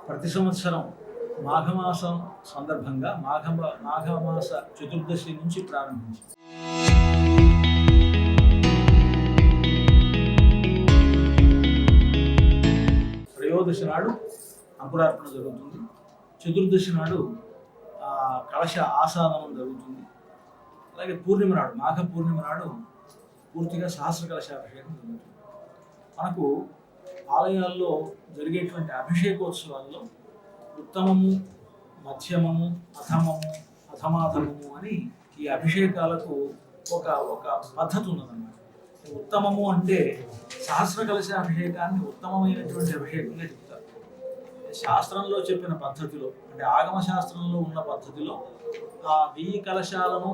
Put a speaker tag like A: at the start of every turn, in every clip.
A: ప్రతి సంవత్సరం మాఘమాసం సందర్భంగా మాఘమాస చతుర్దశి నుంచి ప్రారంభించి త్రయోదశి నాడు అంకురార్పణ జరుగుతుంది. చతుర్దశి నాడు కలశ ఆసాదనం జరుగుతుంది. అలాగే పూర్ణిమ నాడు, మాఘ పూర్ణిమ నాడు పూర్తిగా సహస్ర కలశాభిషేకం జరుగుతుంది. మనకు ఆలయాల్లో జరిగేటువంటి అభిషేకోత్సవాల్లో ఉత్తమము, మధ్యమము, అధమము, అధమాధమము అని ఈ అభిషేకాలకు ఒక పద్ధతి ఉన్నదన్నమాట. ఉత్తమము అంటే సహస్ర కలశ అభిషేకాన్ని ఉత్తమమైనటువంటి అభిషేకంగా చెప్తారు. శాస్త్రంలో చెప్పిన పద్ధతిలో, అంటే ఆగమ శాస్త్రంలో ఉన్న పద్ధతిలో ఆ 1000 కలశాలను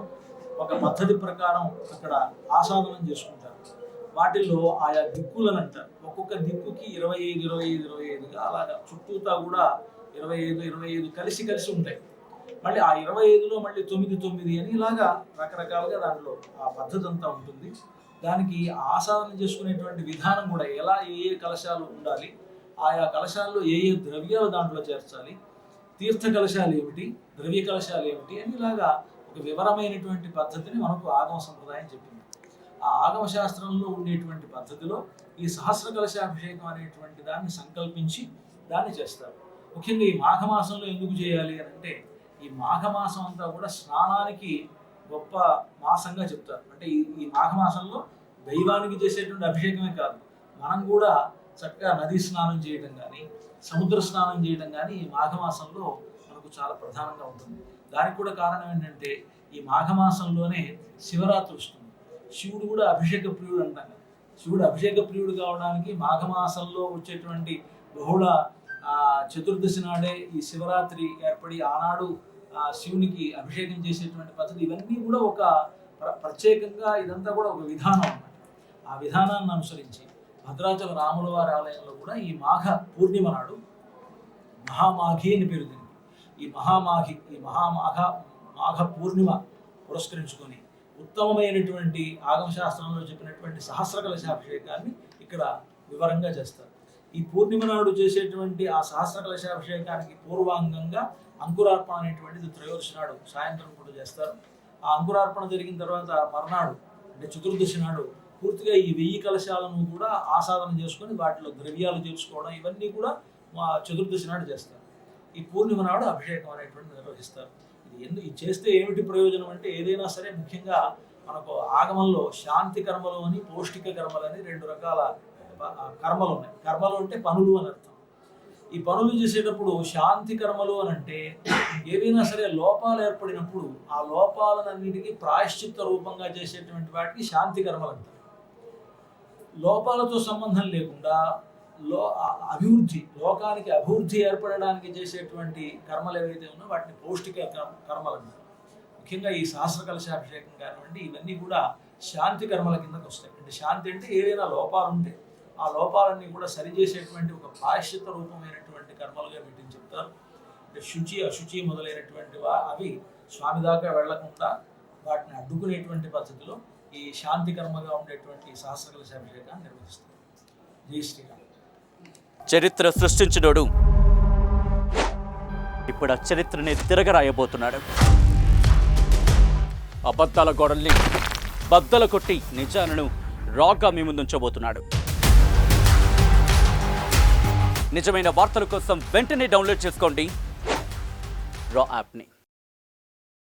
A: ఒక పద్ధతి ప్రకారం అక్కడ ఆసాదనం చేసుకుంటారు. వాటిల్లో ఆయా దిక్కులను అంటారు. ఒక్కొక్క దిక్కుకి 25 అలాగా చుట్టూతా కూడా 25 కలిసి ఉంటాయి. మళ్ళీ ఆ 25లో మళ్ళీ 9 అని ఇలాగా రకరకాలుగా దాంట్లో ఆ పద్ధతి అంతా ఉంటుంది. దానికి ఆసాదన చేసుకునేటువంటి విధానం కూడా ఎలా ఏ కలశాలు ఉండాలి, ఆయా కలశాల్లో ఏ ద్రవ్యాలు దాంట్లో చేర్చాలి, తీర్థ కలశాలు ఏమిటి, ద్రవ్య కలశాలు ఏమిటి అని ఇలాగా ఒక వివరమైనటువంటి పద్ధతిని మనకు ఆగమ సంప్రదాయం చెప్పింది. ఆ ఆగమ శాస్త్రంలో ఉండేటువంటి పద్ధతిలో ఈ సహస్ర కలశాభిషేకం అనేటువంటి దాన్ని సంకల్పించి దాన్ని చేస్తారు. ముఖ్యంగా ఈ మాఘమాసంలో ఎందుకు చేయాలి అని అంటే, ఈ మాఘమాసం అంతా కూడా స్నానానికి గొప్ప మాసంగా చెప్తారు. అంటే ఈ మాఘమాసంలో దైవానికి చేసేటువంటి అభిషేకమే కాదు, మనం కూడా చక్కగా నదీ స్నానం చేయడం కానీ, సముద్ర స్నానం చేయడం కానీ ఈ మాఘమాసంలో మనకు చాలా ప్రధానంగా ఉంటుంది. దానికి కూడా కారణం ఏంటంటే, ఈ మాఘమాసంలోనే శివరాత్రి వస్తుంది. శివుడు కూడా అభిషేక ప్రియుడు అంటాం కదా. శివుడు అభిషేక ప్రియుడు కావడానికి మాఘమాసంలో వచ్చేటువంటి బహుళ చతుర్దశి నాడే ఈ శివరాత్రి ఏర్పడి ఆనాడు శివునికి అభిషేకం చేసేటువంటి పద్ధతి, ఇవన్నీ కూడా ఒక ప్రత్యేకంగా ఇదంతా కూడా ఒక విధానం అన్నమాట. ఆ విధానాన్ని అనుసరించి భద్రాచల రాముల వారి ఆలయంలో కూడా ఈ మాఘ పూర్ణిమ నాడు మహామాఘి అని పేరు దీనికి. ఈ మాఘ పూర్ణిమ పురస్కరించుకొని ఉత్తమమైనటువంటి ఆగమశాస్త్రంలో చెప్పినటువంటి సహస్ర కలశాభిషేకాన్ని ఇక్కడ వివరంగా చేస్తారు. ఈ పూర్ణిమ నాడు చేసేటువంటి ఆ సహస్ర కలశాభిషేకానికి పూర్వాంగంగా అంకురార్పణ అనేటువంటిది త్రయోదశి నాడు సాయంత్రం కూడా చేస్తారు. ఆ అంకురార్పణ జరిగిన తర్వాత మర్నాడు అంటే చతుర్దశి నాడు పూర్తిగా ఈ 1000 కలశాలను కూడా ఆసాదన చేసుకొని వాటిలో ద్రవ్యాలు చేర్చుకోవడం ఇవన్నీ కూడా చతుర్దశి నాడు చేస్తారు. ఈ పూర్ణిమ నాడు అభిషేకం అనేటువంటి నిర్వహిస్తారు. ఇది చేస్తే ఏమిటి ప్రయోజనం అంటే, ఏదైనా సరే ముఖ్యంగా మనకు ఆగమంలో శాంతి కర్మలు అని, పౌష్టిక కర్మలు అని 2 రకాల కర్మలు ఉన్నాయి. కర్మలు అంటే పనులు అని అర్థం. ఈ పనులు చేసేటప్పుడు శాంతి కర్మలు అని అంటే ఏవైనా సరే లోపాలు ఏర్పడినప్పుడు ఆ లోపాలన్నిటికీ ప్రాయశ్చిత్త రూపంగా చేసేటువంటి వాటికి శాంతి కర్మలు అంటారు. లోపాలతో సంబంధం లేకుండా అభివృద్ధి, లోకానికి అభివృద్ధి ఏర్పడడానికి చేసేటువంటి కర్మలు ఏవైతే ఉన్నాయో వాటిని పౌష్టిక కర్మలు అంటారు. ముఖ్యంగా ఈ సహస్ర కలశాభిషేకం కానివ్వండి, ఇవన్నీ కూడా శాంతి కర్మల కిందకు వస్తాయి. అంటే శాంతి అంటే ఏదైనా లోపాలు ఉంటే ఆ లోపాలన్నీ కూడా సరిచేసేటువంటి ఒక ప్రాయశ్చిత్త రూపమైనటువంటి కర్మలుగా వీటిని చెప్తారు. అంటే శుచి, అశుచి మొదలైనటువంటి అవి స్వామి దాకా వెళ్లకుండా వాటిని అడ్డుకునేటువంటి పద్ధతిలో ఈ శాంతి కర్మగా ఉండేటువంటి సహస్ర కలశాభిషేకాన్ని నిర్వహిస్తారు. జై శ్రీరామ్.
B: చరిత్ర సృష్టించినోడు ఇప్పుడు ఆ చరిత్రని తిరగరాయబోతున్నాడు. అబద్ధాల గోడల్ని బద్దలు కొట్టి నిజాలను రాగా మీ ముందుంచబోతున్నాడు. నిజమైన వార్తల కోసం వెంటనే డౌన్లోడ్ చేసుకోండి రా యాప్ని.